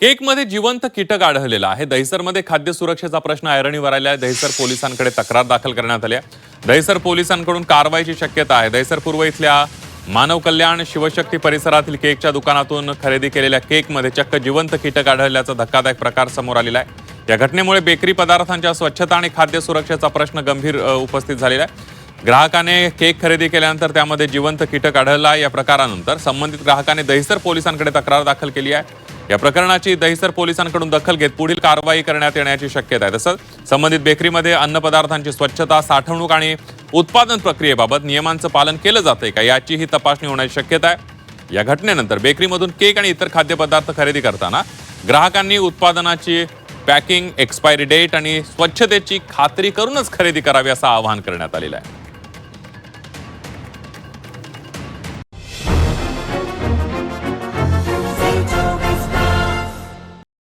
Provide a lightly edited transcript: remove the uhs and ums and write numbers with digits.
केकमध्ये जिवंत कीटक आढळलेलं आहे. दहिसरमध्ये खाद्य सुरक्षेचा प्रश्न ऐरणीवर आला आहे. दहिसर पोलिसांकडे तक्रार दाखल करण्यात आली आहे. दहिसर पोलिसांकडून कारवाईची शक्यता आहे. दहिसर पूर्व इथल्या मानव कल्याण शिवशक्ती परिसरातील केकच्या दुकानातून खरेदी केलेल्या केकमध्ये चक्क जिवंत कीटक आढळल्याचा धक्कादायक प्रकार समोर आलेला आहे. या घटनेमुळे बेकरी पदार्थांच्या स्वच्छता आणि खाद्य सुरक्षेचा प्रश्न गंभीर उपस्थित झालेला आहे. ग्राहकाने केक खरेदी केल्यानंतर त्यामध्ये जिवंत कीटक आढळला. या प्रकारानंतर संबंधित ग्राहकाने दहिसर पोलिसांकडे तक्रार दाखल केली आहे. या प्रकरणाची दहिसर पोलिसांकडून दखल घेत पुढील कारवाई करण्यात येण्याची शक्यता आहे. तसंच संबंधित बेकरीमध्ये अन्नपदार्थांची स्वच्छता, साठवणूक आणि उत्पादन प्रक्रियेबाबत नियमांचं पालन केलं जातंय का याचीही तपासणी होण्याची शक्यता आहे. या घटनेनंतर बेकरीमधून केक आणि इतर खाद्यपदार्थ खरेदी करताना ग्राहकांनी उत्पादनाची पॅकिंग, एक्सपायरी डेट आणि स्वच्छतेची खात्री करूनच खरेदी करावी असं आवाहन करण्यात आलेलं आहे.